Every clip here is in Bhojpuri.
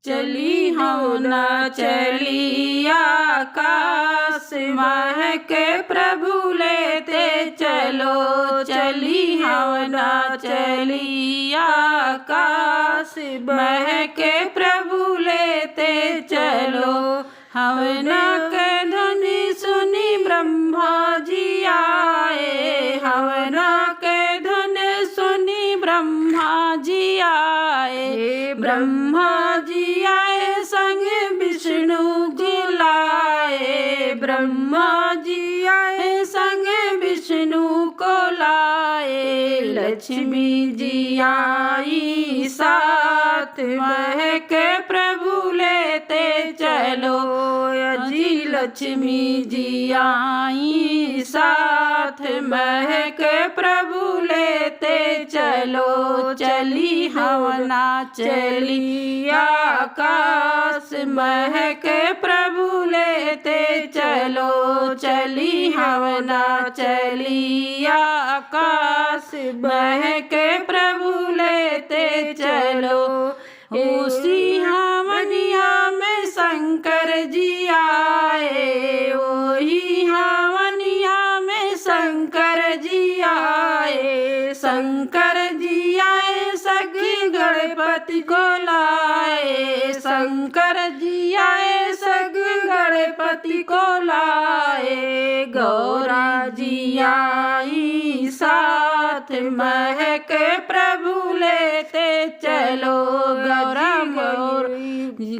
चली हो न चली आकाश महक प्रभु लेते चलो, चली हो न चली आकाश महक प्रभु लेते चलो। हवना के ध्वनि सुनी ब्रह्मा जी आए, हवना के ध्वनि सुनी ब्रह्मा जी आए, ब्रह्मा जी आए संग विष्णु जी लाए, ब्रह्मा जी आए संग विष्णु को लाए। लक्ष्मी जी आई साथ महक प्रभु लेते चलो, जी लक्ष्मी जी आई साथ महक प्रभु लेते चलो। चली हवना चली आकाश महक प्रभु लेते चलो, चली हवना चली आकाश महक प्रभु लेते चलो। उसी हवनिया में शंकर जी आए, वही हवनिया में शंकर जी आए, शंकर जी आए सगी गणपति को लाए, शंकर जी आए सगी गणपति को लाए। गौरा जी आई साथ महक प्रभु लेते चलो,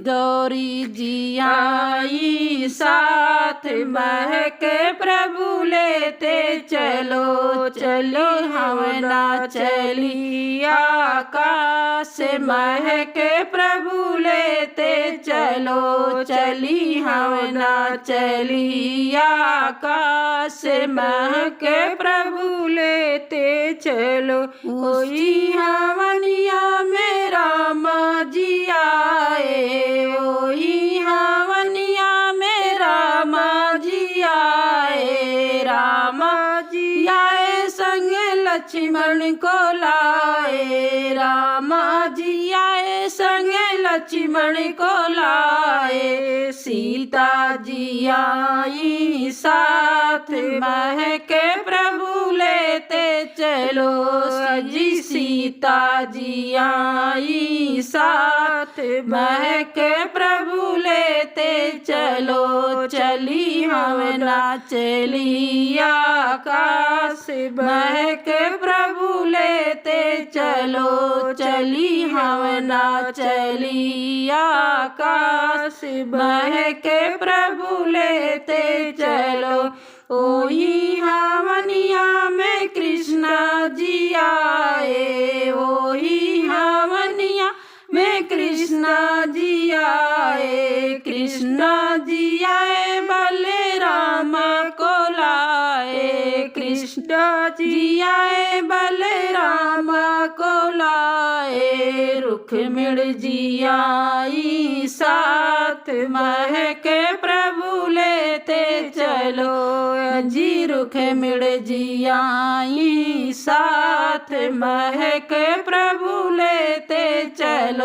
गौरी जी आई साथ महक प्रभु लेते चलो। चलो हवना चली आकाश महक प्रभु लेते चलो, चली हवना चली आकाश महक प्रभु लेते चलो। ओही हवनिया में राम जी आए, ओही हवनिया में राम जी आए, राम जी आए संग लक्ष्मण को लाए, राम जी आए संग लक्ष्मण को लाए। सीता जी आई साथ महक प्रभु लेते चलो, जी सीता जी आई साथ महक प्रभु लेते चलो। चली हवना चली आकाश महक प्रभु लेते चलो, चली हवना चली आकाश महक प्रभु लेते चलो। ओही हवनिया में कृष्णा जी आए, ओही हवनिया में कृष्णा जी आए, कृष्णा जी आए बलराम को लाए, कृष्णा जी आए बलराम को लाए। रुक्मिण जी आई साथ महक प्रभु लेते चलो, जी रुक्मिण जी आई साथ महक प्रभु लेते चलो।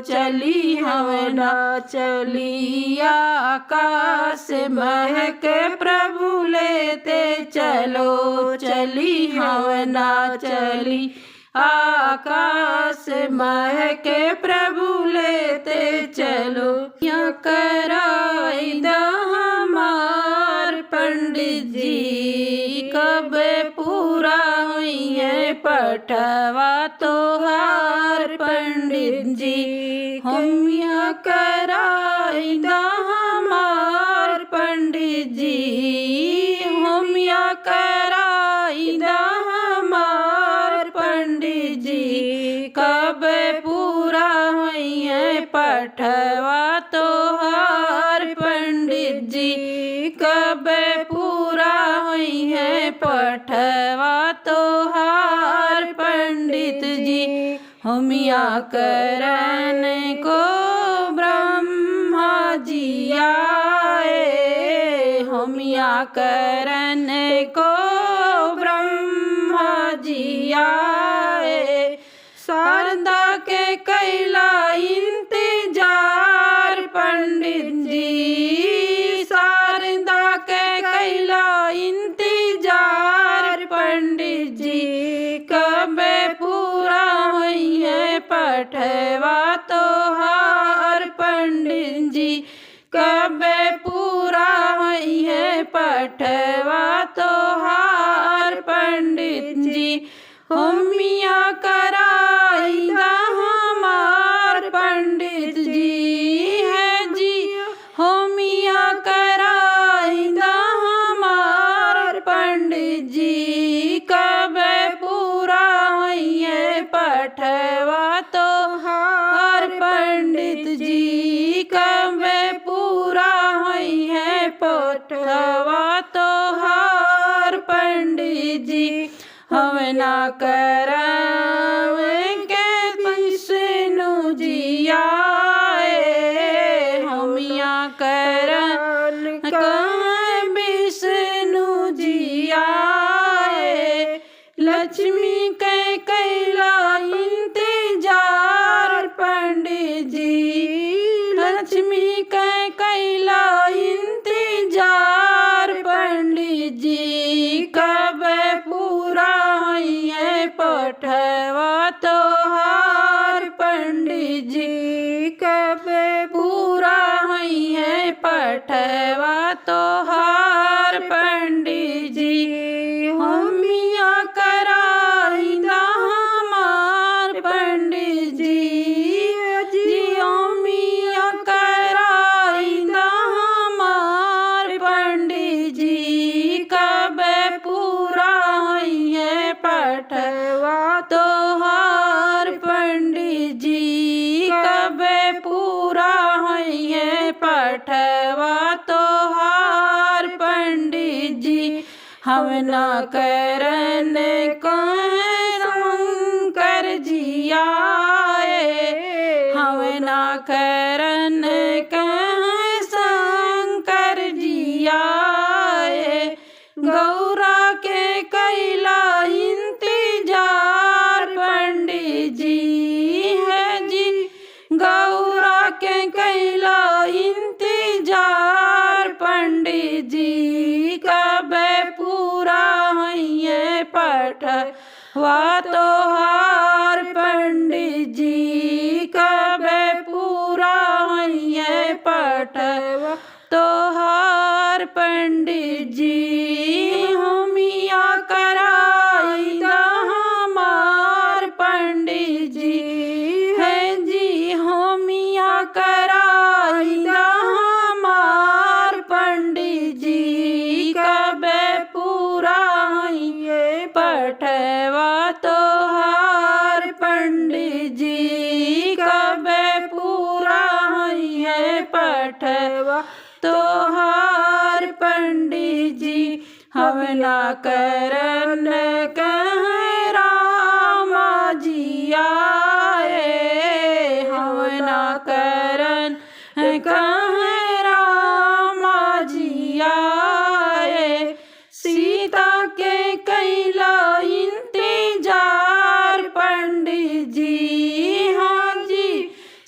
चली हवना चली आकाश महक प्रभु लेते चलो, चली हवना चली आकाश महक प्रभु लेते चलो। या कराई हमार पंडित जी कब पूरा हुई है पठवा तोहार पंडित जी। हम या कराई हमार पंडित जी, हम या कराई हमार पंडित जी कब पूरा हुई है पठवा तोहार पंडित जी, कब पूरा हुई है पठवा तोहार पंडित जी। हम या करन को ब्रह्मा जी आए, हम या करन को ब्रह्मा जी आए। शारदा के कैला इंतजार कबे पूरा होई है पठवा तोहार पंडित जी होमिया कराईदा हमार पंडित जी है जी होमिया कराईदा हमार पंडित जी कबे पूरा होई है पठवा तोहार पंडित जी कबे पूरा होई है पठवा तोहार पंडित जी हवना करावे के विष्णु जी आए होमिया करन कहाँ विष्णु जी आए लक्ष्मी के कैला इंतजार पंडित जी लक्ष्मी के कैला इंतजार पंडित जी कबे पूरा होई है पठवा तोहार पंडित जी कबे पूरा होई है पठवा तोहार पंडित जी होमिया कराईदा हमार पंडित जी जी होमिया कराईदा हमार पंडित जी कबे पूरा होई है पठवा तोहार पंडित जी कबे पूरा होई है पठवा तोहार पंडित जी हवना करन शंकर जी आए हवना करन शंकर जी आए गौरा के कैला इंतजार पंडित जी है जी गौरा के कैला इंतजार पंडित जी कबे पूरा होई है पठवा तोहार पंडित जी कबे पूरा होई है पठवा तोहार पंडित जी होमिया कराईदा हमार पंडित जी है जी होमिया कराईदा हमार पंडित जी कबे पूरा होई है पठवा तोहार पंडित जी कबे पूरा होई है पठवा तोहार पंडित जी हवना करन कहाँ रामा जी आए हवना करन कहाँ रामा जी आए सीता के कैला इंतजार पंडित जी हाँ जी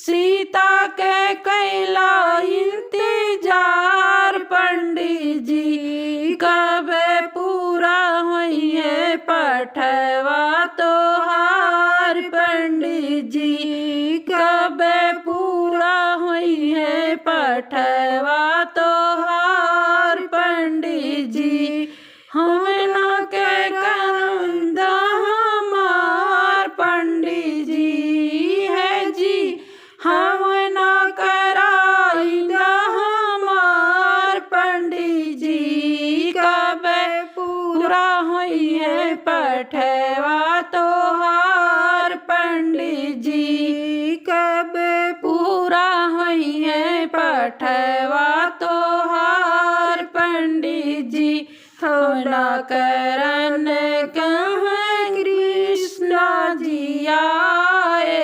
सीता के कैला इंतजार पंडित जी कबे पूरा होई है पठवा तोहार पंडित जी कबे पूरा होई है पठवा तोहार पंडित जी हमना के करंदा हमार पंडित जी है जी हमना कराईदा हमार पंडित जी कबे पूरा होई है पठवा तोहार पंडित जी कबे पूरा होई है पठवा तोहार पंडित जी हवना करन कहाँ कृष्णा जी आए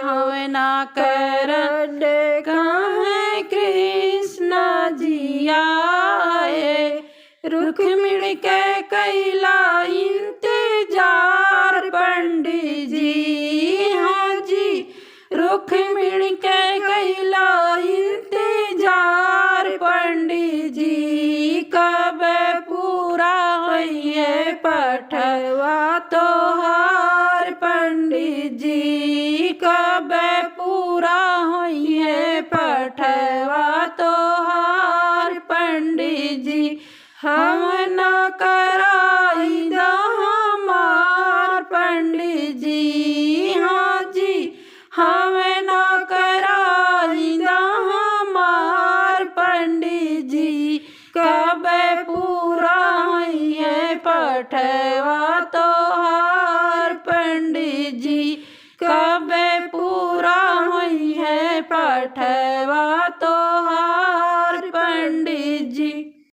हवना करन कहाँ कृष्णा जी आए रुक्मिणी के कैला इंतजार पंडित जी हाँ जी रुक्मिणी के कैला इंतजार पंडित जी कबे पूरा होई है पठवा तोहार पंडित जी कबे पूरा होई है पठवा पठवा तोहार पंडित जी कबे पूरा हुई है पठवा